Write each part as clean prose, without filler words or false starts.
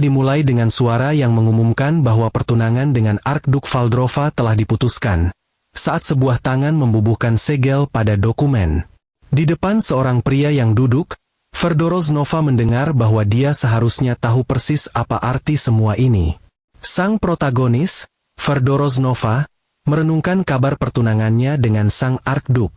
dimulai dengan suara yang mengumumkan bahwa pertunangan dengan Arkduk Valdrova telah diputuskan, saat sebuah tangan membubuhkan segel pada dokumen. Di depan seorang pria yang duduk, Ferdoroznova mendengar bahwa dia seharusnya tahu persis apa arti semua ini. Sang protagonis, Ferdoroznova, merenungkan kabar pertunangannya dengan sang Arkduk.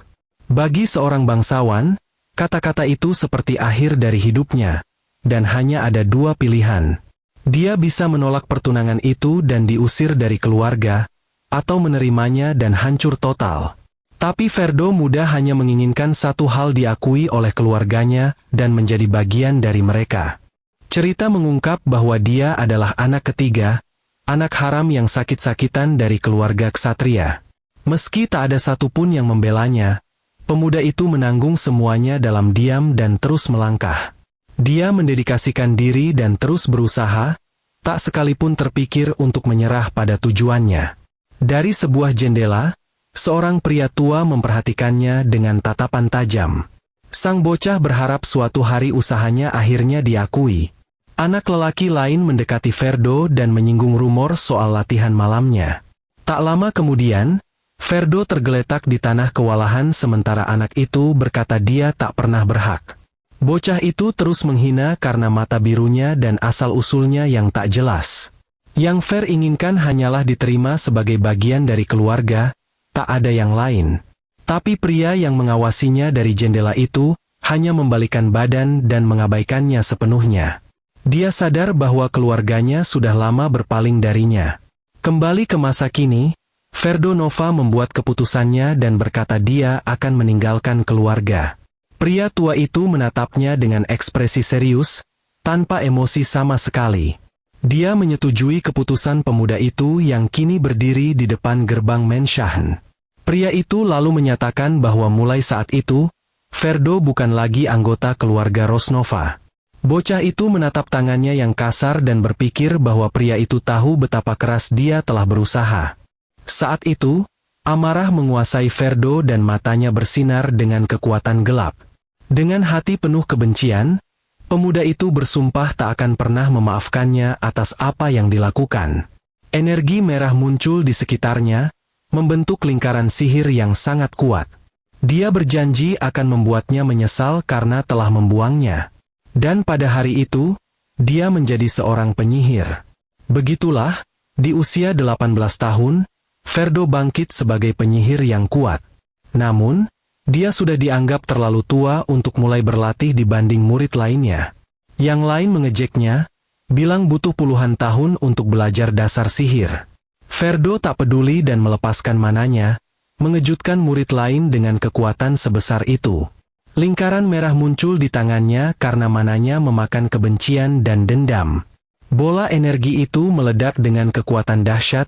Bagi seorang bangsawan, kata-kata itu seperti akhir dari hidupnya, dan hanya ada dua pilihan. Dia bisa menolak pertunangan itu dan diusir dari keluarga, atau menerimanya dan hancur total. Tapi Ferdo muda hanya menginginkan satu hal diakui oleh keluarganya dan menjadi bagian dari mereka. Cerita mengungkap bahwa dia adalah anak ketiga, anak haram yang sakit-sakitan dari keluarga ksatria. Meski tak ada satupun yang membelanya, pemuda itu menanggung semuanya dalam diam dan terus melangkah. Dia mendedikasikan diri dan terus berusaha, tak sekalipun terpikir untuk menyerah pada tujuannya. Dari sebuah jendela, seorang pria tua memperhatikannya dengan tatapan tajam. Sang bocah berharap suatu hari usahanya akhirnya diakui. Anak lelaki lain mendekati Ferdo dan menyinggung rumor soal latihan malamnya. Tak lama kemudian, Ferdo tergeletak di tanah kewalahan sementara anak itu berkata dia tak pernah berhak. Bocah itu terus menghina karena mata birunya dan asal-usulnya yang tak jelas. Yang Fer inginkan hanyalah diterima sebagai bagian dari keluarga, tak ada yang lain. Tapi pria yang mengawasinya dari jendela itu hanya membalikan badan dan mengabaikannya sepenuhnya. Dia sadar bahwa keluarganya sudah lama berpaling darinya. Kembali ke masa kini, Ferdonova membuat keputusannya dan berkata dia akan meninggalkan keluarga. Pria tua itu menatapnya dengan ekspresi serius, tanpa emosi sama sekali. Dia menyetujui keputusan pemuda itu yang kini berdiri di depan gerbang Menshahen. Pria itu lalu menyatakan bahwa mulai saat itu, Ferdo bukan lagi anggota keluarga Rosnova. Bocah itu menatap tangannya yang kasar dan berpikir bahwa pria itu tahu betapa keras dia telah berusaha. Saat itu, amarah menguasai Ferdo dan matanya bersinar dengan kekuatan gelap. Dengan hati penuh kebencian, pemuda itu bersumpah tak akan pernah memaafkannya atas apa yang dilakukan. Energi merah muncul di sekitarnya, membentuk lingkaran sihir yang sangat kuat. Dia berjanji akan membuatnya menyesal karena telah membuangnya. Dan pada hari itu, dia menjadi seorang penyihir. Begitulah, di usia 18 tahun, Ferdo bangkit sebagai penyihir yang kuat. Namun, dia sudah dianggap terlalu tua untuk mulai berlatih dibanding murid lainnya. Yang lain mengejeknya, bilang butuh puluhan tahun untuk belajar dasar sihir. Ferdo tak peduli dan melepaskan mananya, mengejutkan murid lain dengan kekuatan sebesar itu. Lingkaran merah muncul di tangannya karena mananya memakan kebencian dan dendam. Bola energi itu meledak dengan kekuatan dahsyat,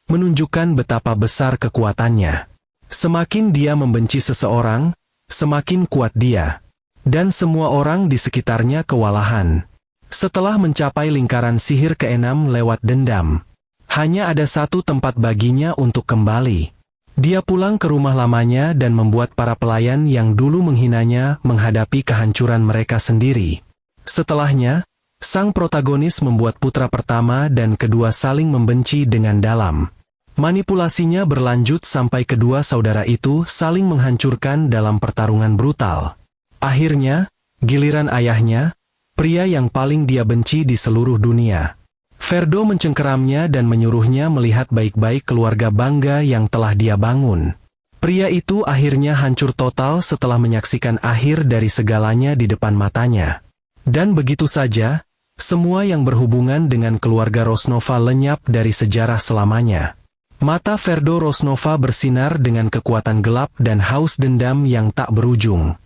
menunjukkan betapa besar kekuatannya. Semakin dia membenci seseorang, semakin kuat dia. Dan semua orang di sekitarnya kewalahan. Setelah mencapai lingkaran sihir ke-6 lewat dendam, hanya ada satu tempat baginya untuk kembali. Dia pulang ke rumah lamanya dan membuat para pelayan yang dulu menghinanya menghadapi kehancuran mereka sendiri. Setelahnya, sang protagonis membuat putra pertama dan kedua saling membenci dengan dalam. Manipulasinya berlanjut sampai kedua saudara itu saling menghancurkan dalam pertarungan brutal. Akhirnya, giliran ayahnya, pria yang paling dia benci di seluruh dunia. Ferdo mencengkeramnya dan menyuruhnya melihat baik-baik keluarga bangga yang telah dia bangun. Pria itu akhirnya hancur total setelah menyaksikan akhir dari segalanya di depan matanya. Dan begitu saja, semua yang berhubungan dengan keluarga Rosnova lenyap dari sejarah selamanya. Mata Ferdo Rosnova bersinar dengan kekuatan gelap dan haus dendam yang tak berujung.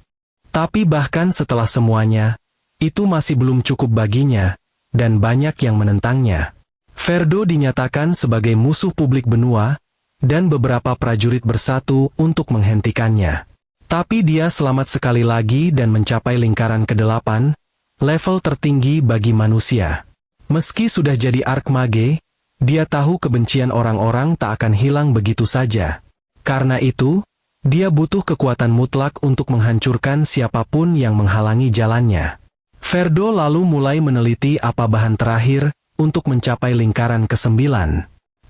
Tapi bahkan setelah semuanya, itu masih belum cukup baginya, dan banyak yang menentangnya. Ferdo dinyatakan sebagai musuh publik benua, dan beberapa prajurit bersatu untuk menghentikannya. Tapi dia selamat sekali lagi dan mencapai lingkaran ke-8, level tertinggi bagi manusia. Meski sudah jadi Arkmage, dia tahu kebencian orang-orang tak akan hilang begitu saja. Karena itu, dia butuh kekuatan mutlak untuk menghancurkan siapapun yang menghalangi jalannya. Ferdo lalu mulai meneliti apa bahan terakhir untuk mencapai lingkaran ke-9.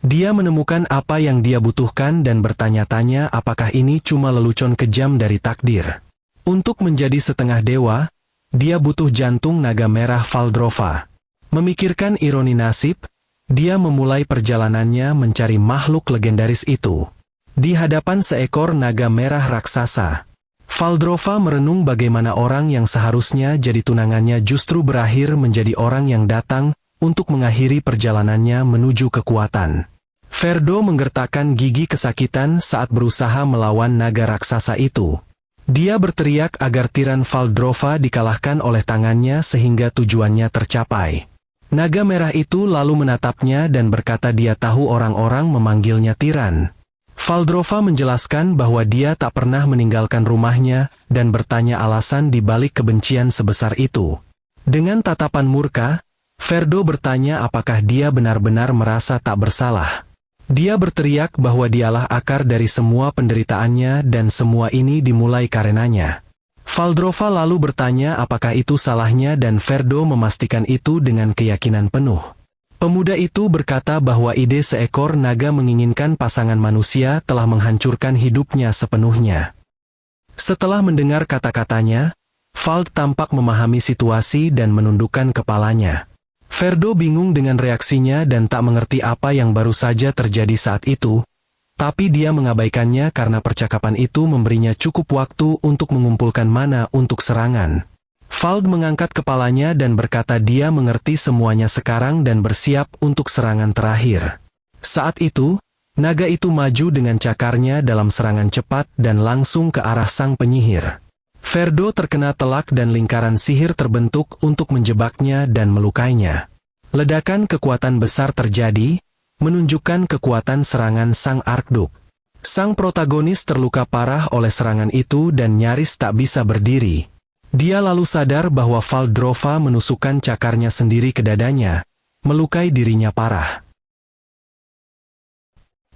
Dia menemukan apa yang dia butuhkan dan bertanya-tanya apakah ini cuma lelucon kejam dari takdir. Untuk menjadi setengah dewa, dia butuh jantung naga merah Faldrova. Memikirkan ironi nasib, dia memulai perjalanannya mencari makhluk legendaris itu. Di hadapan seekor naga merah raksasa, Faldrova merenung bagaimana orang yang seharusnya jadi tunangannya justru berakhir menjadi orang yang datang untuk mengakhiri perjalanannya menuju kekuatan. Ferdo menggertakkan gigi kesakitan saat berusaha melawan naga raksasa itu. Dia berteriak agar tiran Faldrova dikalahkan oleh tangannya sehingga tujuannya tercapai. Naga merah itu lalu menatapnya dan berkata dia tahu orang-orang memanggilnya tiran. Faldrova menjelaskan bahwa dia tak pernah meninggalkan rumahnya dan bertanya alasan di balik kebencian sebesar itu. Dengan tatapan murka, Ferdo bertanya apakah dia benar-benar merasa tak bersalah. Dia berteriak bahwa dialah akar dari semua penderitaannya dan semua ini dimulai karenanya. Faldrova lalu bertanya apakah itu salahnya dan Ferdo memastikan itu dengan keyakinan penuh. Pemuda itu berkata bahwa ide seekor naga menginginkan pasangan manusia telah menghancurkan hidupnya sepenuhnya. Setelah mendengar kata-katanya, Fald tampak memahami situasi dan menundukkan kepalanya. Ferdo bingung dengan reaksinya dan tak mengerti apa yang baru saja terjadi saat itu, tapi dia mengabaikannya karena percakapan itu memberinya cukup waktu untuk mengumpulkan mana untuk serangan. Fald mengangkat kepalanya dan berkata dia mengerti semuanya sekarang dan bersiap untuk serangan terakhir. Saat itu, naga itu maju dengan cakarnya dalam serangan cepat dan langsung ke arah sang penyihir. Ferdo terkena telak dan lingkaran sihir terbentuk untuk menjebaknya dan melukainya. Ledakan kekuatan besar terjadi, menunjukkan kekuatan serangan sang Arkduk. Sang protagonis terluka parah oleh serangan itu dan nyaris tak bisa berdiri. Dia lalu sadar bahwa Faldrova menusukkan cakarnya sendiri ke dadanya, melukai dirinya parah.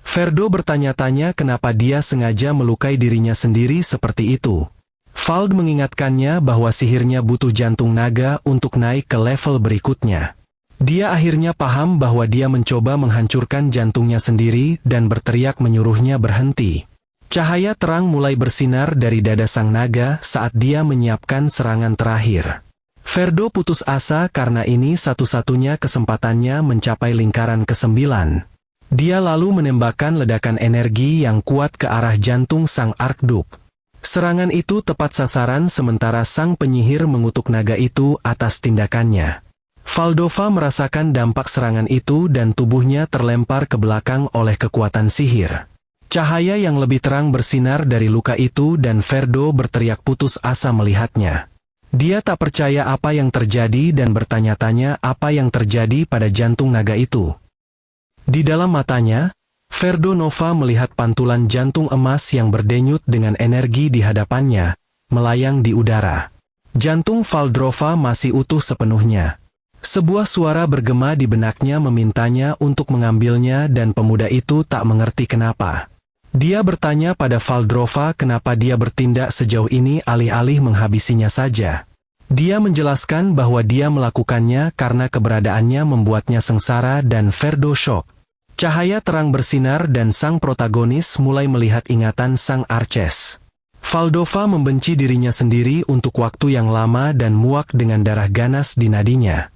Ferdo bertanya-tanya kenapa dia sengaja melukai dirinya sendiri seperti itu. Fald mengingatkannya bahwa sihirnya butuh jantung naga untuk naik ke level berikutnya. Dia akhirnya paham bahwa dia mencoba menghancurkan jantungnya sendiri dan berteriak menyuruhnya berhenti. Cahaya terang mulai bersinar dari dada sang naga saat dia menyiapkan serangan terakhir. Ferdo putus asa karena ini satu-satunya kesempatannya mencapai lingkaran ke-9. Dia lalu menembakkan ledakan energi yang kuat ke arah jantung sang Arkduk. Serangan itu tepat sasaran sementara sang penyihir mengutuk naga itu atas tindakannya. Faldrova merasakan dampak serangan itu dan tubuhnya terlempar ke belakang oleh kekuatan sihir. Cahaya yang lebih terang bersinar dari luka itu dan Ferdo berteriak putus asa melihatnya. Dia tak percaya apa yang terjadi dan bertanya-tanya apa yang terjadi pada jantung naga itu. Di dalam matanya, Ferdo Nova melihat pantulan jantung emas yang berdenyut dengan energi di hadapannya, melayang di udara. Jantung Faldrova masih utuh sepenuhnya. Sebuah suara bergema di benaknya memintanya untuk mengambilnya dan pemuda itu tak mengerti kenapa. Dia bertanya pada Faldrova kenapa dia bertindak sejauh ini alih-alih menghabisinya saja. Dia menjelaskan bahwa dia melakukannya karena keberadaannya membuatnya sengsara dan Ferdo shock. Cahaya terang bersinar dan sang protagonis mulai melihat ingatan sang Arches. Faldrova membenci dirinya sendiri untuk waktu yang lama dan muak dengan darah ganas di nadinya.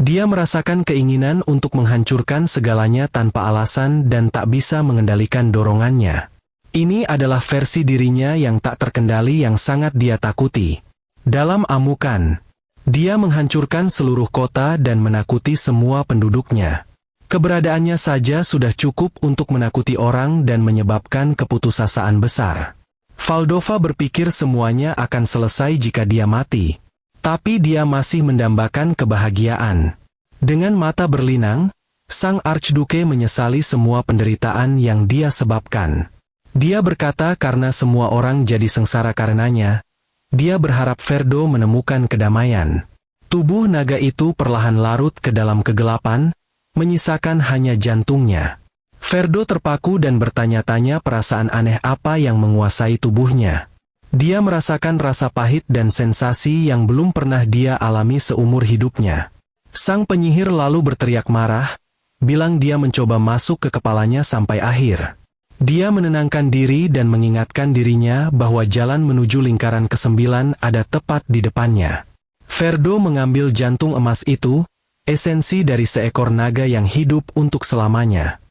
Dia merasakan keinginan untuk menghancurkan segalanya tanpa alasan dan tak bisa mengendalikan dorongannya. Ini adalah versi dirinya yang tak terkendali yang sangat dia takuti. Dalam amukan, dia menghancurkan seluruh kota dan menakuti semua penduduknya. Keberadaannya saja sudah cukup untuk menakuti orang dan menyebabkan keputusasaan besar. Faldrova berpikir semuanya akan selesai jika dia mati. Tapi dia masih mendambakan kebahagiaan. Dengan mata berlinang, sang Archduke menyesali semua penderitaan yang dia sebabkan. Dia berkata karena semua orang jadi sengsara karenanya, dia berharap Ferdo menemukan kedamaian. Tubuh naga itu perlahan larut ke dalam kegelapan, menyisakan hanya jantungnya. Ferdo terpaku dan bertanya-tanya perasaan aneh apa yang menguasai tubuhnya. Dia merasakan rasa pahit dan sensasi yang belum pernah dia alami seumur hidupnya. Sang penyihir lalu berteriak marah, bilang dia mencoba masuk ke kepalanya sampai akhir. Dia menenangkan diri dan mengingatkan dirinya bahwa jalan menuju lingkaran ke-9 ada tepat di depannya. Ferdo mengambil jantung emas itu, esensi dari seekor naga yang hidup untuk selamanya.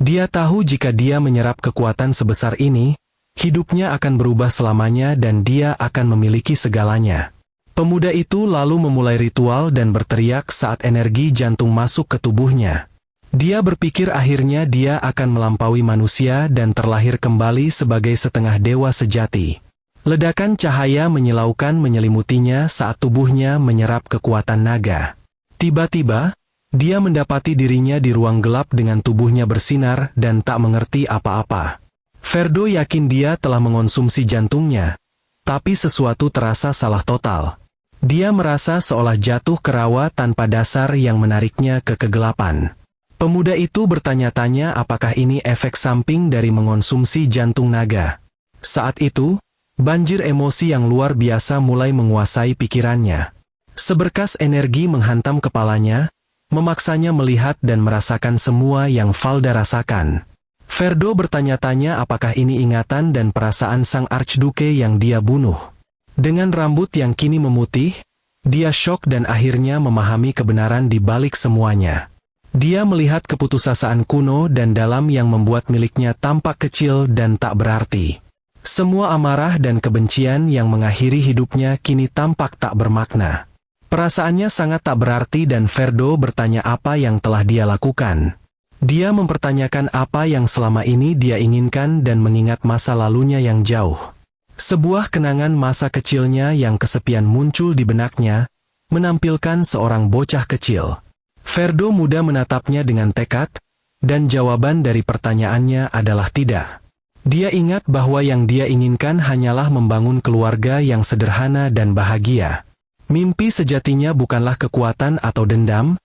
Dia tahu jika dia menyerap kekuatan sebesar ini, hidupnya akan berubah selamanya dan dia akan memiliki segalanya. Pemuda itu lalu memulai ritual dan berteriak saat energi jantung masuk ke tubuhnya. Dia berpikir akhirnya dia akan melampaui manusia dan terlahir kembali sebagai setengah dewa sejati. Ledakan cahaya menyilaukan menyelimutinya saat tubuhnya menyerap kekuatan naga. Tiba-tiba, dia mendapati dirinya di ruang gelap dengan tubuhnya bersinar dan tak mengerti apa-apa. Ferdo yakin dia telah mengonsumsi jantungnya, tapi sesuatu terasa salah total. Dia merasa seolah jatuh ke rawa tanpa dasar yang menariknya ke kegelapan. Pemuda itu bertanya-tanya apakah ini efek samping dari mengonsumsi jantung naga. Saat itu, banjir emosi yang luar biasa mulai menguasai pikirannya. Seberkas energi menghantam kepalanya, memaksanya melihat dan merasakan semua yang Valda rasakan. Ferdo bertanya-tanya apakah ini ingatan dan perasaan sang Archduke yang dia bunuh. Dengan rambut yang kini memutih, dia syok dan akhirnya memahami kebenaran di balik semuanya. Dia melihat keputusasaan kuno dan dalam yang membuat miliknya tampak kecil dan tak berarti. Semua amarah dan kebencian yang mengakhiri hidupnya kini tampak tak bermakna. Perasaannya sangat tak berarti dan Ferdo bertanya apa yang telah dia lakukan. Dia mempertanyakan apa yang selama ini dia inginkan dan mengingat masa lalunya yang jauh. Sebuah kenangan masa kecilnya yang kesepian muncul di benaknya, menampilkan seorang bocah kecil. Ferdo muda menatapnya dengan tekad, dan jawaban dari pertanyaannya adalah tidak. Dia ingat bahwa yang dia inginkan hanyalah membangun keluarga yang sederhana dan bahagia. Mimpi sejatinya bukanlah kekuatan atau dendam,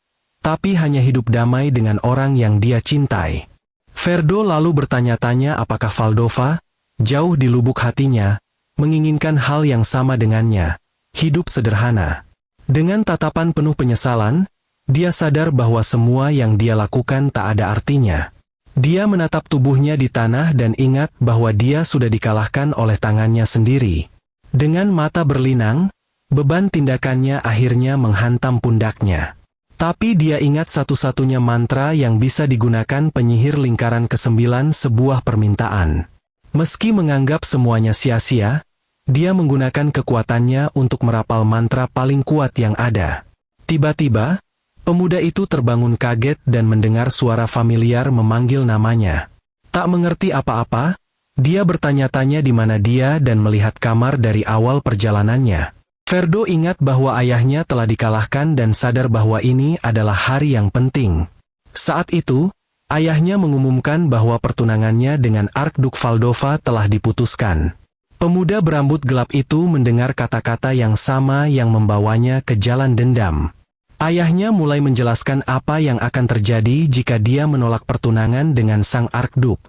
tapi hanya hidup damai dengan orang yang dia cintai. Ferdo lalu bertanya-tanya apakah Valdova, jauh di lubuk hatinya, menginginkan hal yang sama dengannya, hidup sederhana. Dengan tatapan penuh penyesalan, dia sadar bahwa semua yang dia lakukan tak ada artinya. Dia menatap tubuhnya di tanah dan ingat bahwa dia sudah dikalahkan oleh tangannya sendiri. Dengan mata berlinang, beban tindakannya akhirnya menghantam pundaknya. Tapi dia ingat satu-satunya mantra yang bisa digunakan penyihir lingkaran ke-9 sebuah permintaan. Meski menganggap semuanya sia-sia, dia menggunakan kekuatannya untuk merapal mantra paling kuat yang ada. Tiba-tiba, pemuda itu terbangun kaget dan mendengar suara familiar memanggil namanya. Tak mengerti apa-apa, dia bertanya-tanya di mana dia dan melihat kamar dari awal perjalanannya. Ferdo ingat bahwa ayahnya telah dikalahkan dan sadar bahwa ini adalah hari yang penting. Saat itu, ayahnya mengumumkan bahwa pertunangannya dengan Archduke Valdova telah diputuskan. Pemuda berambut gelap itu mendengar kata-kata yang sama yang membawanya ke jalan dendam. Ayahnya mulai menjelaskan apa yang akan terjadi jika dia menolak pertunangan dengan sang Archduke.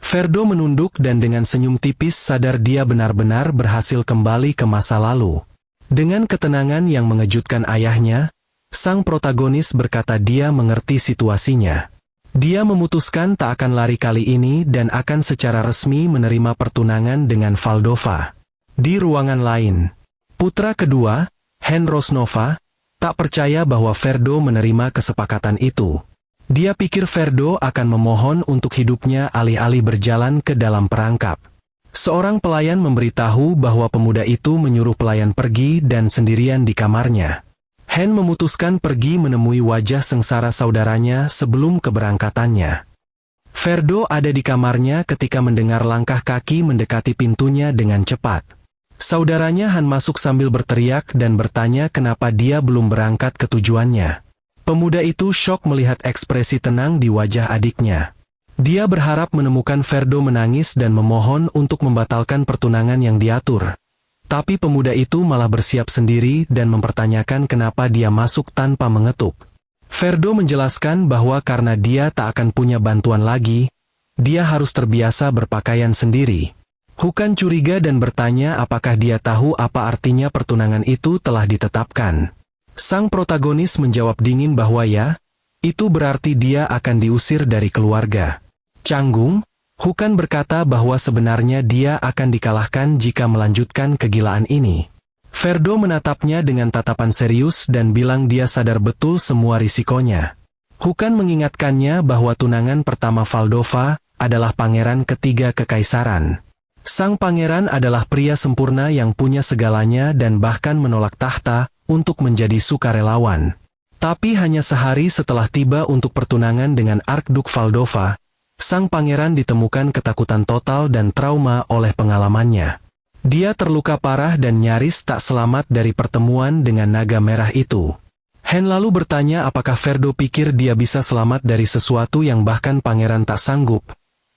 Ferdo menunduk dan dengan senyum tipis sadar dia benar-benar berhasil kembali ke masa lalu. Dengan ketenangan yang mengejutkan ayahnya, sang protagonis berkata dia mengerti situasinya. Dia memutuskan tak akan lari kali ini dan akan secara resmi menerima pertunangan dengan Valdova. Di ruangan lain, putra kedua, Hen Rosnova, tak percaya bahwa Ferdo menerima kesepakatan itu. Dia pikir Ferdo akan memohon untuk hidupnya alih-alih berjalan ke dalam perangkap. Seorang pelayan memberitahu bahwa pemuda itu menyuruh pelayan pergi dan sendirian di kamarnya. Hen memutuskan pergi menemui wajah sengsara saudaranya sebelum keberangkatannya. Ferdo ada di kamarnya ketika mendengar langkah kaki mendekati pintunya dengan cepat. Saudaranya Han masuk sambil berteriak dan bertanya kenapa dia belum berangkat ke tujuannya. Pemuda itu syok melihat ekspresi tenang di wajah adiknya. Dia berharap menemukan Ferdo menangis dan memohon untuk membatalkan pertunangan yang diatur. Tapi pemuda itu malah bersiap sendiri dan mempertanyakan kenapa dia masuk tanpa mengetuk. Ferdo menjelaskan bahwa karena dia tak akan punya bantuan lagi, dia harus terbiasa berpakaian sendiri. Hukan curiga dan bertanya apakah dia tahu apa artinya pertunangan itu telah ditetapkan. Sang protagonis menjawab dingin bahwa ya, itu berarti dia akan diusir dari keluarga. Canggung, Hukan berkata bahwa sebenarnya dia akan dikalahkan jika melanjutkan kegilaan ini. Ferdo menatapnya dengan tatapan serius dan bilang dia sadar betul semua risikonya. Hukan mengingatkannya bahwa tunangan pertama Valdova adalah pangeran ketiga kekaisaran. Sang pangeran adalah pria sempurna yang punya segalanya dan bahkan menolak tahta untuk menjadi sukarelawan. Tapi hanya sehari setelah tiba untuk pertunangan dengan Arkduk Valdova, sang pangeran ditemukan ketakutan total dan trauma oleh pengalamannya. Dia terluka parah dan nyaris tak selamat dari pertemuan dengan naga merah itu. Hen lalu bertanya apakah Ferdo pikir dia bisa selamat dari sesuatu yang bahkan pangeran tak sanggup.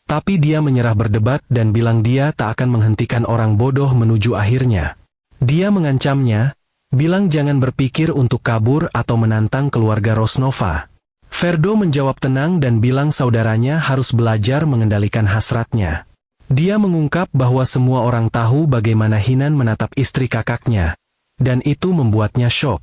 Tapi dia menyerah berdebat dan bilang dia tak akan menghentikan orang bodoh menuju akhirnya. Dia mengancamnya, bilang jangan berpikir untuk kabur atau menantang keluarga Rosnova. Ferdo menjawab tenang dan bilang saudaranya harus belajar mengendalikan hasratnya. Dia mengungkap bahwa semua orang tahu bagaimana Hinan menatap istri kakaknya, dan itu membuatnya syok.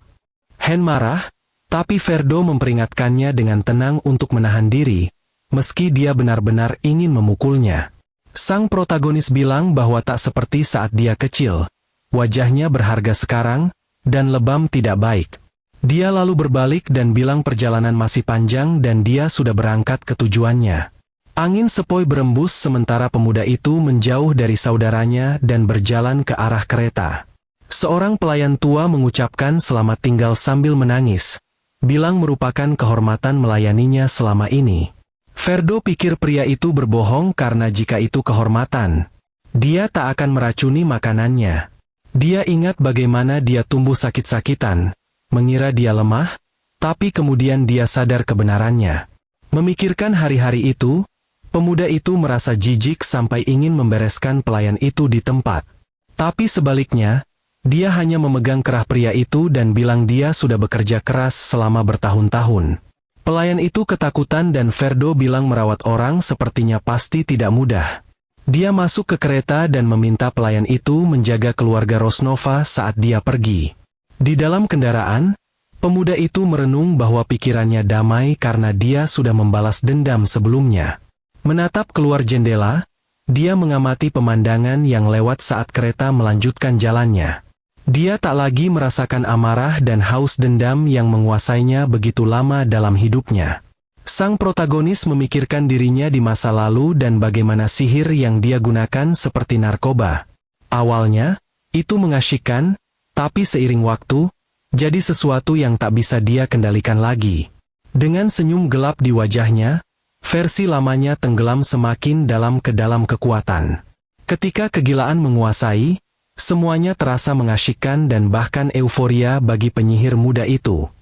Hen marah, tapi Ferdo memperingatkannya dengan tenang untuk menahan diri, meski dia benar-benar ingin memukulnya. Sang protagonis bilang bahwa tak seperti saat dia kecil, wajahnya berharga sekarang, dan lebam tidak baik. Dia lalu berbalik dan bilang perjalanan masih panjang dan dia sudah berangkat ke tujuannya. Angin sepoi berembus sementara pemuda itu menjauh dari saudaranya dan berjalan ke arah kereta. Seorang pelayan tua mengucapkan selamat tinggal sambil menangis, bilang merupakan kehormatan melayaninya selama ini. Ferdo pikir pria itu berbohong karena jika itu kehormatan, dia tak akan meracuni makanannya. Dia ingat bagaimana dia tumbuh sakit-sakitan, mengira dia lemah, tapi kemudian dia sadar kebenarannya. Memikirkan hari-hari itu, pemuda itu merasa jijik sampai ingin membereskan pelayan itu di tempat. Tapi sebaliknya, dia hanya memegang kerah pria itu dan bilang dia sudah bekerja keras selama bertahun-tahun. Pelayan itu ketakutan dan Ferdo bilang merawat orang sepertinya pasti tidak mudah. Dia masuk ke kereta dan meminta pelayan itu menjaga keluarga Rosnova saat dia pergi. Di dalam kendaraan, pemuda itu merenung bahwa pikirannya damai karena dia sudah membalas dendam sebelumnya. Menatap keluar jendela, dia mengamati pemandangan yang lewat saat kereta melanjutkan jalannya. Dia tak lagi merasakan amarah dan haus dendam yang menguasainya begitu lama dalam hidupnya. Sang protagonis memikirkan dirinya di masa lalu dan bagaimana sihir yang dia gunakan seperti narkoba. Awalnya, itu mengasyikkan, tapi seiring waktu, jadi sesuatu yang tak bisa dia kendalikan lagi. Dengan senyum gelap di wajahnya, versi lamanya tenggelam semakin dalam ke dalam kekuatan. Ketika kegilaan menguasai, semuanya terasa mengasyikkan dan bahkan euforia bagi penyihir muda itu.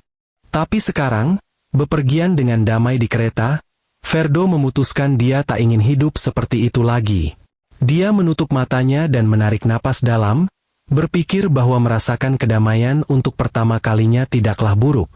Tapi sekarang, bepergian dengan damai di kereta, Ferdo memutuskan dia tak ingin hidup seperti itu lagi. Dia menutup matanya dan menarik napas dalam, berpikir bahwa merasakan kedamaian untuk pertama kalinya tidaklah buruk.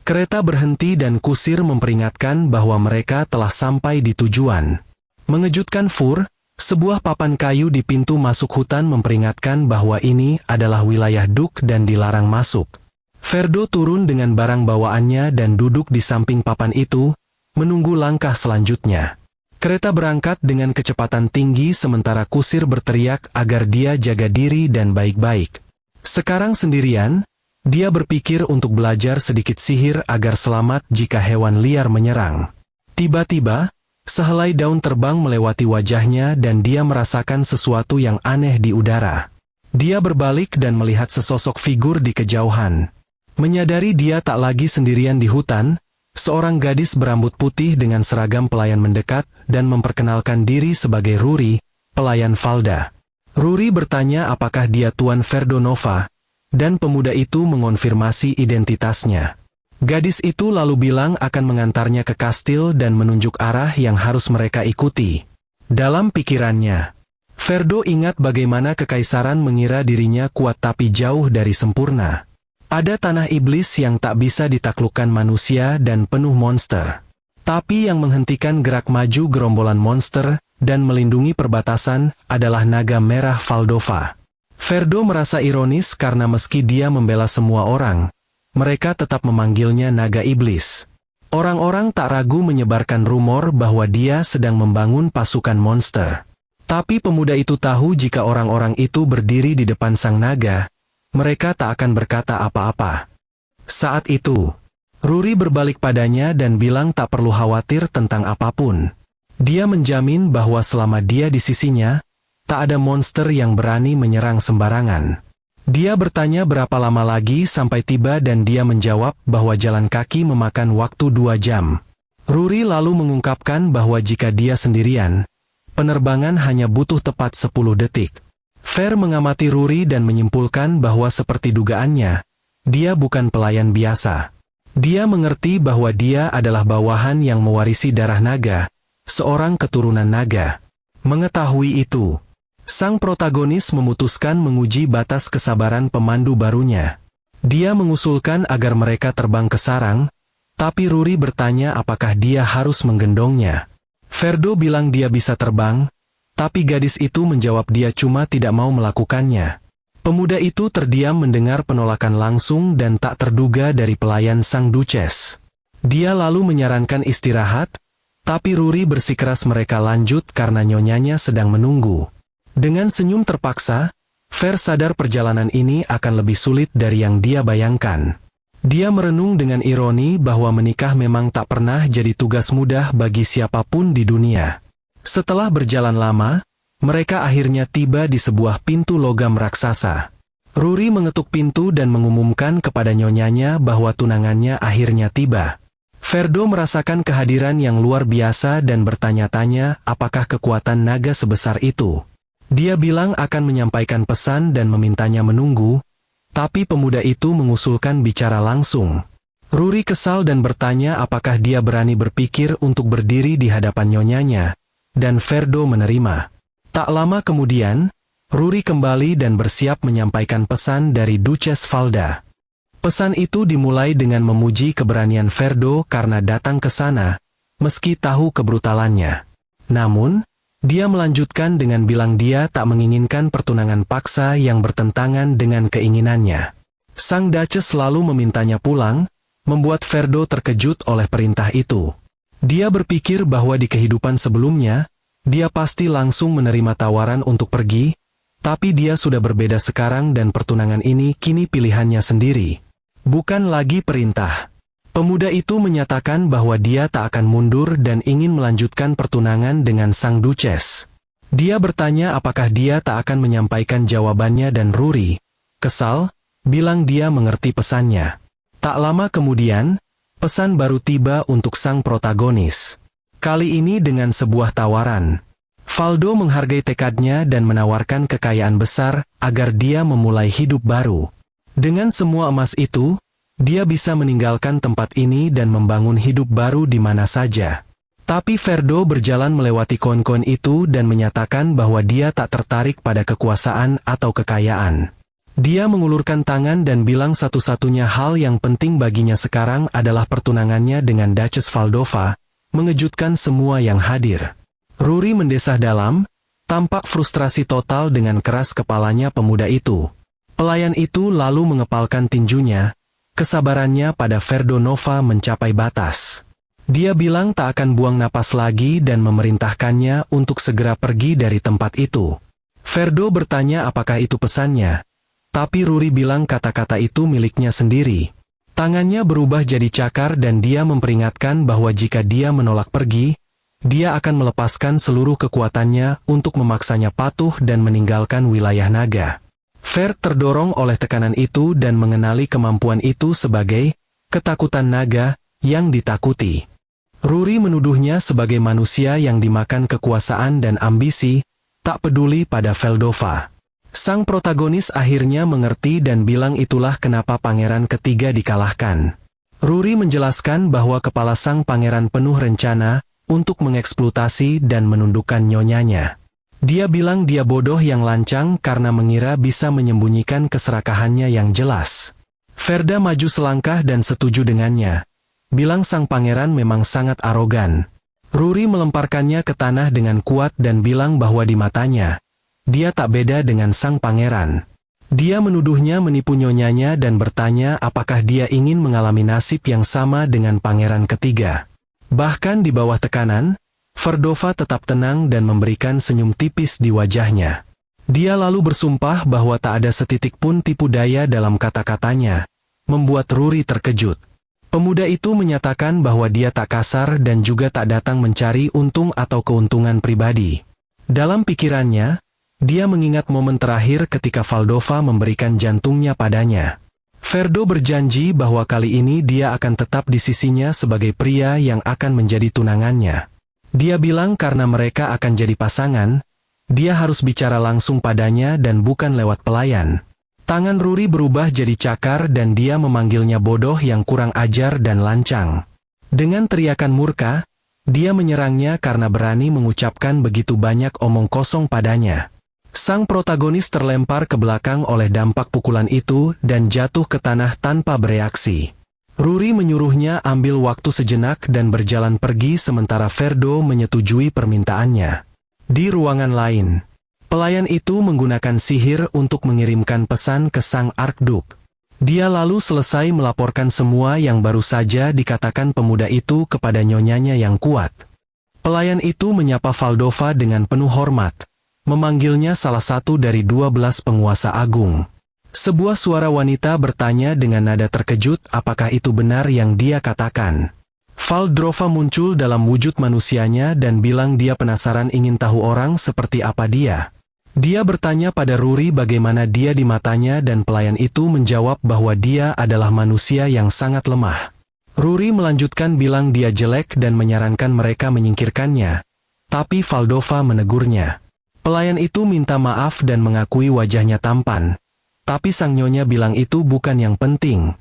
Kereta berhenti dan kusir memperingatkan bahwa mereka telah sampai di tujuan. Mengejutkan Fur, sebuah papan kayu di pintu masuk hutan memperingatkan bahwa ini adalah wilayah Duk dan dilarang masuk. Ferdo turun dengan barang bawaannya dan duduk di samping papan itu, menunggu langkah selanjutnya. Kereta berangkat dengan kecepatan tinggi sementara kusir berteriak agar dia jaga diri dan baik-baik. Sekarang sendirian, dia berpikir untuk belajar sedikit sihir agar selamat jika hewan liar menyerang. Tiba-tiba, sehelai daun terbang melewati wajahnya dan dia merasakan sesuatu yang aneh di udara. Dia berbalik dan melihat sesosok figur di kejauhan. Menyadari dia tak lagi sendirian di hutan, seorang gadis berambut putih dengan seragam pelayan mendekat dan memperkenalkan diri sebagai Ruri, pelayan Valda. Ruri bertanya apakah dia Tuan Ferdo Nova, dan pemuda itu mengonfirmasi identitasnya. Gadis itu lalu bilang akan mengantarnya ke kastil dan menunjuk arah yang harus mereka ikuti. Dalam pikirannya, Ferdo ingat bagaimana kekaisaran mengira dirinya kuat tapi jauh dari sempurna. Ada tanah iblis yang tak bisa ditaklukkan manusia dan penuh monster. Tapi yang menghentikan gerak maju gerombolan monster dan melindungi perbatasan adalah naga merah Valdova. Ferdo merasa ironis karena meski dia membela semua orang, mereka tetap memanggilnya naga iblis. Orang-orang tak ragu menyebarkan rumor bahwa dia sedang membangun pasukan monster. Tapi pemuda itu tahu jika orang-orang itu berdiri di depan sang naga, mereka tak akan berkata apa-apa. Saat itu, Ruri berbalik padanya dan bilang tak perlu khawatir tentang apapun. Dia menjamin bahwa selama dia di sisinya, tak ada monster yang berani menyerang sembarangan. Dia bertanya berapa lama lagi sampai tiba dan dia menjawab bahwa jalan kaki memakan waktu 2 jam. Ruri lalu mengungkapkan bahwa jika dia sendirian, penerbangan hanya butuh tepat 10 detik. Fer mengamati Ruri dan menyimpulkan bahwa seperti dugaannya, dia bukan pelayan biasa. Dia mengerti bahwa dia adalah bawahan yang mewarisi darah naga, seorang keturunan naga. Mengetahui itu, sang protagonis memutuskan menguji batas kesabaran pemandu barunya. Dia mengusulkan agar mereka terbang ke sarang, tapi Ruri bertanya apakah dia harus menggendongnya. Ferdo bilang dia bisa terbang, tapi gadis itu menjawab dia cuma tidak mau melakukannya. Pemuda itu terdiam mendengar penolakan langsung dan tak terduga dari pelayan sang duchess. Dia lalu menyarankan istirahat, tapi Ruri bersikeras mereka lanjut karena nyonyanya sedang menunggu. Dengan senyum terpaksa, Fer sadar perjalanan ini akan lebih sulit dari yang dia bayangkan. Dia merenung dengan ironi bahwa menikah memang tak pernah jadi tugas mudah bagi siapapun di dunia. Setelah berjalan lama, mereka akhirnya tiba di sebuah pintu logam raksasa. Ruri mengetuk pintu dan mengumumkan kepada nyonyanya bahwa tunangannya akhirnya tiba. Ferdo merasakan kehadiran yang luar biasa dan bertanya-tanya apakah kekuatan naga sebesar itu. Dia bilang akan menyampaikan pesan dan memintanya menunggu, tapi pemuda itu mengusulkan bicara langsung. Ruri kesal dan bertanya apakah dia berani berpikir untuk berdiri di hadapan nyonyanya, dan Ferdo menerima. Tak lama kemudian, Ruri kembali dan bersiap menyampaikan pesan dari Duchess Valda. Pesan itu dimulai dengan memuji keberanian Ferdo karena datang ke sana, meski tahu kebrutalannya. Namun, dia melanjutkan dengan bilang dia tak menginginkan pertunangan paksa yang bertentangan dengan keinginannya. Sang Duchess lalu memintanya pulang, membuat Ferdo terkejut oleh perintah itu. Dia berpikir bahwa di kehidupan sebelumnya, dia pasti langsung menerima tawaran untuk pergi, tapi dia sudah berbeda sekarang dan pertunangan ini kini pilihannya sendiri. Bukan lagi perintah. Pemuda itu menyatakan bahwa dia tak akan mundur dan ingin melanjutkan pertunangan dengan sang duchess. Dia bertanya apakah dia tak akan menyampaikan jawabannya dan Ruri, kesal, bilang dia mengerti pesannya. Tak lama kemudian, pesan baru tiba untuk sang protagonis. Kali ini dengan sebuah tawaran. Valdo menghargai tekadnya dan menawarkan kekayaan besar agar dia memulai hidup baru. Dengan semua emas itu, dia bisa meninggalkan tempat ini dan membangun hidup baru di mana saja. Tapi Ferdo berjalan melewati koin-koin itu dan menyatakan bahwa dia tak tertarik pada kekuasaan atau kekayaan. Dia mengulurkan tangan dan bilang satu-satunya hal yang penting baginya sekarang adalah pertunangannya dengan Duchess Valdova, mengejutkan semua yang hadir. Ruri mendesah dalam, tampak frustrasi total dengan keras kepalanya pemuda itu. Pelayan itu lalu mengepalkan tinjunya, kesabarannya pada Ferdo Nova mencapai batas. Dia bilang tak akan buang napas lagi dan memerintahkannya untuk segera pergi dari tempat itu. Ferdo bertanya apakah itu pesannya, tapi Ruri bilang kata-kata itu miliknya sendiri. Tangannya berubah jadi cakar dan dia memperingatkan bahwa jika dia menolak pergi, dia akan melepaskan seluruh kekuatannya untuk memaksanya patuh dan meninggalkan wilayah naga. Fer terdorong oleh tekanan itu dan mengenali kemampuan itu sebagai ketakutan naga yang ditakuti. Ruri menuduhnya sebagai manusia yang dimakan kekuasaan dan ambisi, tak peduli pada Valdova. Sang protagonis akhirnya mengerti dan bilang itulah kenapa pangeran ketiga dikalahkan. Ruri menjelaskan bahwa kepala sang pangeran penuh rencana untuk mengeksploitasi dan menundukkan nyonyanya. Dia bilang dia bodoh yang lancang karena mengira bisa menyembunyikan keserakahannya yang jelas. Ferda maju selangkah dan setuju dengannya. Bilang sang pangeran memang sangat arogan. Ruri melemparkannya ke tanah dengan kuat dan bilang bahwa di matanya, dia tak beda dengan sang pangeran. Dia menuduhnya menipu nyonyanya dan bertanya apakah dia ingin mengalami nasib yang sama dengan pangeran ketiga. Bahkan di bawah tekanan, Verdova tetap tenang dan memberikan senyum tipis di wajahnya. Dia lalu bersumpah bahwa tak ada setitik pun tipu daya dalam kata-katanya, membuat Ruri terkejut. Pemuda itu menyatakan bahwa dia tak kasar dan juga tak datang mencari untung atau keuntungan pribadi. Dalam pikirannya, dia mengingat momen terakhir ketika Valdova memberikan jantungnya padanya. Ferdo berjanji bahwa kali ini dia akan tetap di sisinya sebagai pria yang akan menjadi tunangannya. Dia bilang karena mereka akan jadi pasangan, dia harus bicara langsung padanya dan bukan lewat pelayan. Tangan Ruri berubah jadi cakar dan dia memanggilnya bodoh yang kurang ajar dan lancang. Dengan teriakan murka, dia menyerangnya karena berani mengucapkan begitu banyak omong kosong padanya. Sang protagonis terlempar ke belakang oleh dampak pukulan itu dan jatuh ke tanah tanpa bereaksi. Ruri menyuruhnya ambil waktu sejenak dan berjalan pergi sementara Ferdo menyetujui permintaannya. Di ruangan lain, pelayan itu menggunakan sihir untuk mengirimkan pesan ke sang Arkduk. Dia lalu selesai melaporkan semua yang baru saja dikatakan pemuda itu kepada nyonyanya yang kuat. Pelayan itu menyapa Valdova dengan penuh hormat, memanggilnya salah satu dari 12 penguasa agung. Sebuah suara wanita bertanya dengan nada terkejut apakah itu benar yang dia katakan. Valdova muncul dalam wujud manusianya dan bilang dia penasaran ingin tahu orang seperti apa dia. Dia bertanya pada Ruri bagaimana dia di matanya dan pelayan itu menjawab bahwa dia adalah manusia yang sangat lemah. Ruri melanjutkan bilang dia jelek dan menyarankan mereka menyingkirkannya. Tapi Valdova menegurnya. Pelayan itu minta maaf dan mengakui wajahnya tampan. Tapi sang nyonya bilang itu bukan yang penting.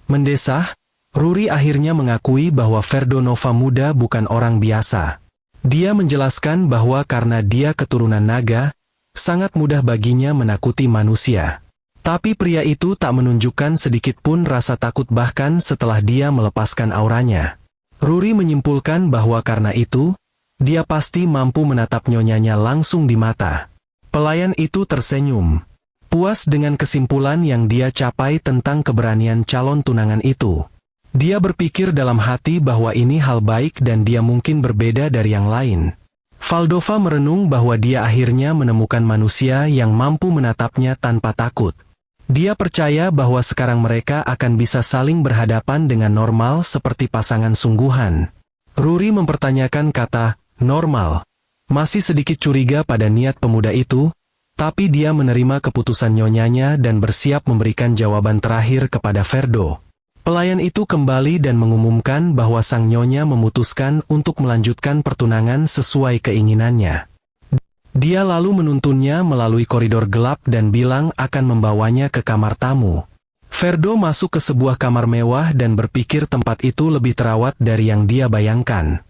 Mendesah, Ruri akhirnya mengakui bahwa Verdonova muda bukan orang biasa. Dia menjelaskan bahwa karena dia keturunan naga, sangat mudah baginya menakuti manusia. Tapi pria itu tak menunjukkan sedikit pun rasa takut bahkan setelah dia melepaskan auranya. Ruri menyimpulkan bahwa karena itu, dia pasti mampu menatap nyonyanya langsung di mata. Pelayan itu tersenyum, puas dengan kesimpulan yang dia capai tentang keberanian calon tunangan itu. Dia berpikir dalam hati bahwa ini hal baik dan dia mungkin berbeda dari yang lain. Valdova merenung bahwa dia akhirnya menemukan manusia yang mampu menatapnya tanpa takut. Dia percaya bahwa sekarang mereka akan bisa saling berhadapan dengan normal seperti pasangan sungguhan. Ruri mempertanyakan kata normal. Masih sedikit curiga pada niat pemuda itu, tapi dia menerima keputusan nyonyanya dan bersiap memberikan jawaban terakhir kepada Ferdo. Pelayan itu kembali dan mengumumkan bahwa sang nyonya memutuskan untuk melanjutkan pertunangan sesuai keinginannya. Dia lalu menuntunnya melalui koridor gelap dan bilang akan membawanya ke kamar tamu. Ferdo masuk ke sebuah kamar mewah dan berpikir tempat itu lebih terawat dari yang dia bayangkan.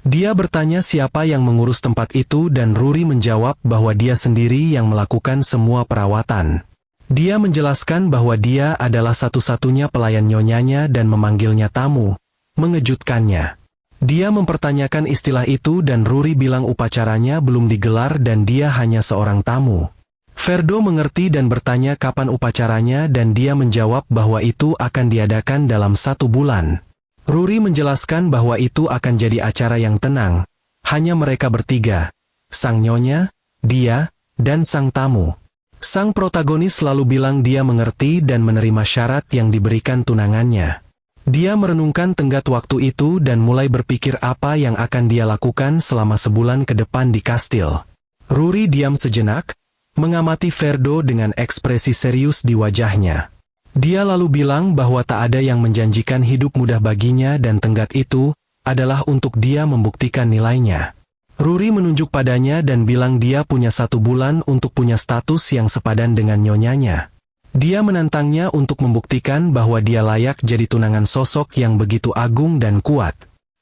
Dia bertanya siapa yang mengurus tempat itu dan Ruri menjawab bahwa dia sendiri yang melakukan semua perawatan. Dia menjelaskan bahwa dia adalah satu-satunya pelayan nyonyanya dan memanggilnya tamu, mengejutkannya. Dia mempertanyakan istilah itu dan Ruri bilang upacaranya belum digelar dan dia hanya seorang tamu. Ferdo mengerti dan bertanya kapan upacaranya dan dia menjawab bahwa itu akan diadakan dalam 1 bulan. Ruri menjelaskan bahwa itu akan jadi acara yang tenang, hanya mereka bertiga, sang nyonya, dia, dan sang tamu. Sang protagonis selalu bilang dia mengerti dan menerima syarat yang diberikan tunangannya. Dia merenungkan tenggat waktu itu dan mulai berpikir apa yang akan dia lakukan selama sebulan ke depan di kastil. Ruri diam sejenak, mengamati Ferdo dengan ekspresi serius di wajahnya. Dia lalu bilang bahwa tak ada yang menjanjikan hidup mudah baginya dan tenggat itu adalah untuk dia membuktikan nilainya. Ruri menunjuk padanya dan bilang dia punya 1 bulan untuk punya status yang sepadan dengan nyonyanya. Dia menantangnya untuk membuktikan bahwa dia layak jadi tunangan sosok yang begitu agung dan kuat.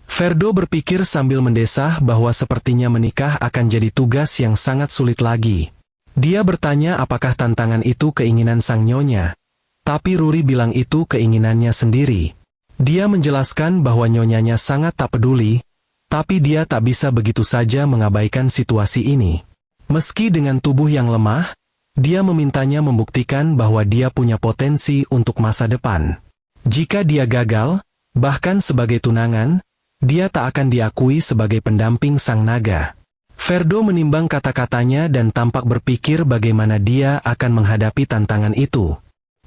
Ferdo berpikir sambil mendesah bahwa sepertinya menikah akan jadi tugas yang sangat sulit lagi. Dia bertanya apakah tantangan itu keinginan sang nyonya. Tapi Ruri bilang itu keinginannya sendiri. Dia menjelaskan bahwa nyonyanya sangat tak peduli, Tapi dia tak bisa begitu saja mengabaikan situasi ini. Meski dengan tubuh yang lemah, dia memintanya membuktikan bahwa dia punya potensi untuk masa depan. Jika dia gagal, bahkan sebagai tunangan, dia tak akan diakui sebagai pendamping sang naga. Ferdo menimbang kata-katanya dan tampak berpikir bagaimana dia akan menghadapi tantangan itu.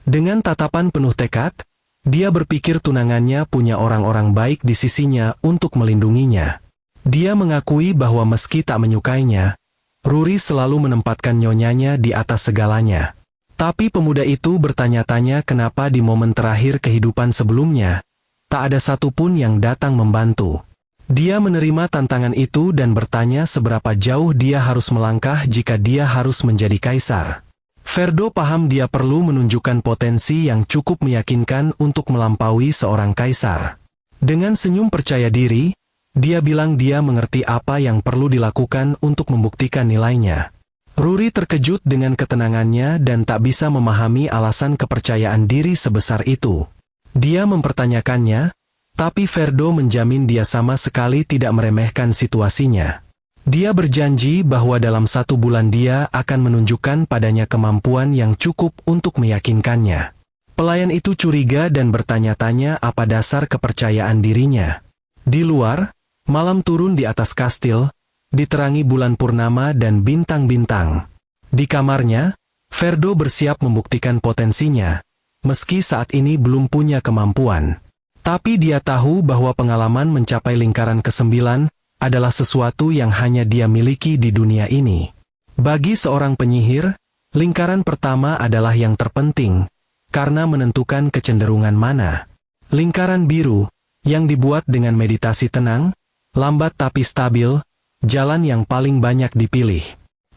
Dengan tatapan penuh tekad, dia berpikir tunangannya punya orang-orang baik di sisinya untuk melindunginya. Dia mengakui bahwa meski tak menyukainya, Ruri selalu menempatkan nyonyanya di atas segalanya. Tapi pemuda itu bertanya-tanya kenapa di momen terakhir kehidupan sebelumnya, tak ada satupun yang datang membantu. Dia menerima tantangan itu dan bertanya seberapa jauh dia harus melangkah jika dia harus menjadi kaisar. Ferdo paham dia perlu menunjukkan potensi yang cukup meyakinkan untuk melampaui seorang kaisar. Dengan senyum percaya diri, dia bilang dia mengerti apa yang perlu dilakukan untuk membuktikan nilainya. Ruri terkejut dengan ketenangannya dan tak bisa memahami alasan kepercayaan diri sebesar itu. Dia mempertanyakannya, tapi Ferdo menjamin dia sama sekali tidak meremehkan situasinya. Dia berjanji bahwa dalam 1 bulan dia akan menunjukkan padanya kemampuan yang cukup untuk meyakinkannya. Pelayan itu curiga dan bertanya-tanya apa dasar kepercayaan dirinya. Di luar, malam turun di atas kastil, diterangi bulan purnama dan bintang-bintang. Di kamarnya, Ferdo bersiap membuktikan potensinya, meski saat ini belum punya kemampuan. Tapi dia tahu bahwa pengalaman mencapai lingkaran ke-9 adalah sesuatu yang hanya dia miliki di dunia ini. Bagi seorang penyihir, lingkaran pertama adalah yang terpenting, karena menentukan kecenderungan mana. Lingkaran biru, yang dibuat dengan meditasi tenang, lambat tapi stabil, jalan yang paling banyak dipilih.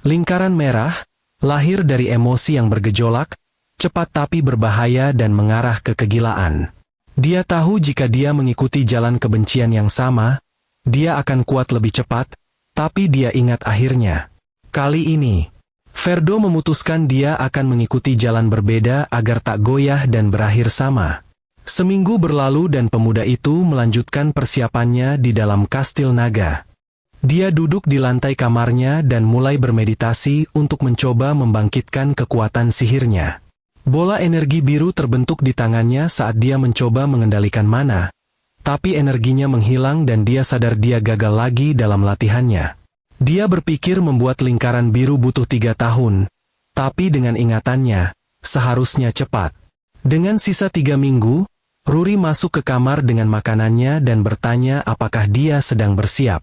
Lingkaran merah, lahir dari emosi yang bergejolak, cepat tapi berbahaya dan mengarah ke kegilaan. Dia tahu jika dia mengikuti jalan kebencian yang sama, dia akan kuat lebih cepat, tapi dia ingat akhirnya. Kali ini, Ferdo memutuskan dia akan mengikuti jalan berbeda agar tak goyah dan berakhir sama. Seminggu berlalu dan pemuda itu melanjutkan persiapannya di dalam kastil naga. Dia duduk di lantai kamarnya dan mulai bermeditasi untuk mencoba membangkitkan kekuatan sihirnya. Bola energi biru terbentuk di tangannya saat dia mencoba mengendalikan mana, tapi energinya menghilang dan dia sadar dia gagal lagi dalam latihannya. Dia berpikir membuat lingkaran biru butuh 3 tahun, tapi dengan ingatannya, seharusnya cepat. Dengan sisa 3 minggu, Ruri masuk ke kamar dengan makanannya dan bertanya apakah dia sedang bersiap.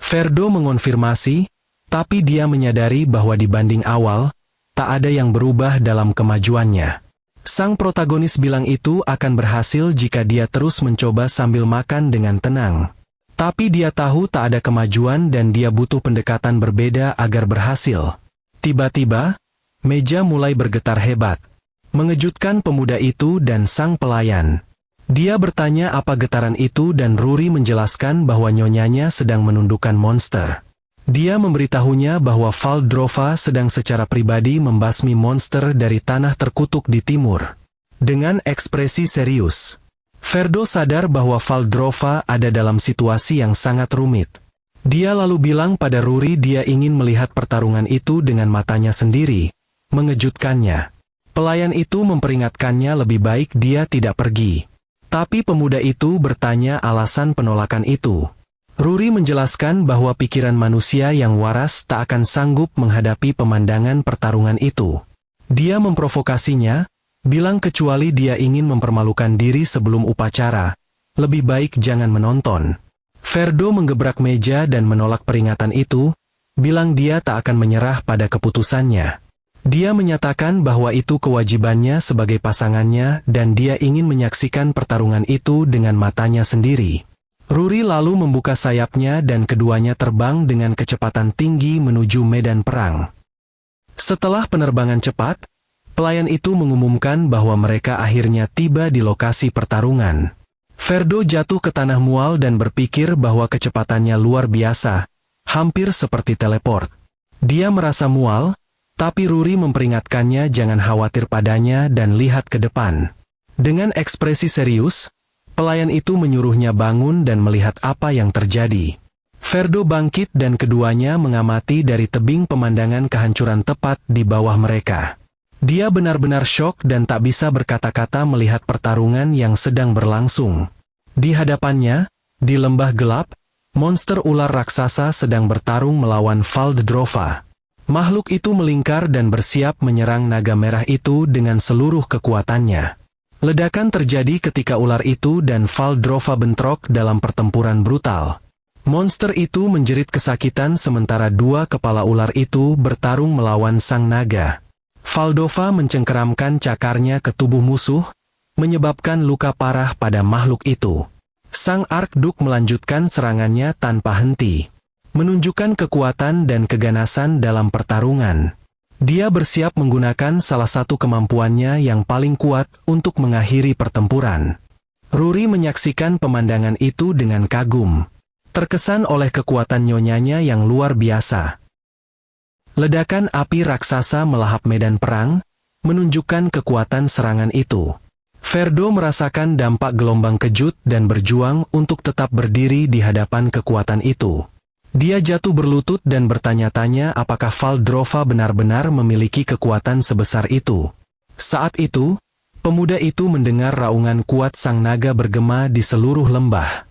Ferdo mengonfirmasi, tapi dia menyadari bahwa dibanding awal, tak ada yang berubah dalam kemajuannya. Sang protagonis bilang itu akan berhasil jika dia terus mencoba sambil makan dengan tenang. Tapi dia tahu tak ada kemajuan dan dia butuh pendekatan berbeda agar berhasil. Tiba-tiba, meja mulai bergetar hebat. Mengejutkan pemuda itu dan sang pelayan. Dia bertanya apa getaran itu dan Ruri menjelaskan bahwa nyonyanya sedang menundukkan monster. Dia memberitahunya bahwa Valdrova sedang secara pribadi membasmi monster dari tanah terkutuk di timur. Dengan ekspresi serius, Ferdo sadar bahwa Valdrova ada dalam situasi yang sangat rumit. Dia lalu bilang pada Ruri dia ingin melihat pertarungan itu dengan matanya sendiri, mengejutkannya. Pelayan itu memperingatkannya lebih baik dia tidak pergi. Tapi pemuda itu bertanya alasan penolakan itu. Ruri menjelaskan bahwa pikiran manusia yang waras tak akan sanggup menghadapi pemandangan pertarungan itu. Dia memprovokasinya, bilang kecuali dia ingin mempermalukan diri sebelum upacara, lebih baik jangan menonton. Ferdo menggebrak meja dan menolak peringatan itu, bilang dia tak akan menyerah pada keputusannya. Dia menyatakan bahwa itu kewajibannya sebagai pasangannya dan dia ingin menyaksikan pertarungan itu dengan matanya sendiri. Ruri lalu membuka sayapnya dan keduanya terbang dengan kecepatan tinggi menuju medan perang. Setelah penerbangan cepat, pelayan itu mengumumkan bahwa mereka akhirnya tiba di lokasi pertarungan. Ferdo jatuh ke tanah mual dan berpikir bahwa kecepatannya luar biasa, hampir seperti teleport. Dia merasa mual, tapi Ruri memperingatkannya jangan khawatir padanya dan lihat ke depan. Dengan ekspresi serius, pelayan itu menyuruhnya bangun dan melihat apa yang terjadi. Ferdo bangkit dan keduanya mengamati dari tebing pemandangan kehancuran tepat di bawah mereka. Dia benar-benar syok dan tak bisa berkata-kata melihat pertarungan yang sedang berlangsung. Di hadapannya, di lembah gelap, monster ular raksasa sedang bertarung melawan Valdrova. Makhluk itu melingkar dan bersiap menyerang naga merah itu dengan seluruh kekuatannya. Ledakan terjadi ketika ular itu dan Valdrova bentrok dalam pertempuran brutal. Monster itu menjerit kesakitan sementara dua kepala ular itu bertarung melawan sang naga. Valdrova mencengkeramkan cakarnya ke tubuh musuh, menyebabkan luka parah pada makhluk itu. Sang Archduke melanjutkan serangannya tanpa henti, menunjukkan kekuatan dan keganasan dalam pertarungan. Dia bersiap menggunakan salah satu kemampuannya yang paling kuat untuk mengakhiri pertempuran. Ruri menyaksikan pemandangan itu dengan kagum, terkesan oleh kekuatan nyonyanya yang luar biasa. Ledakan api raksasa melahap medan perang, menunjukkan kekuatan serangan itu. Ferdo merasakan dampak gelombang kejut dan berjuang untuk tetap berdiri di hadapan kekuatan itu. Dia jatuh berlutut dan bertanya-tanya apakah Valdrova benar-benar memiliki kekuatan sebesar itu. Saat itu, pemuda itu mendengar raungan kuat sang naga bergema di seluruh lembah.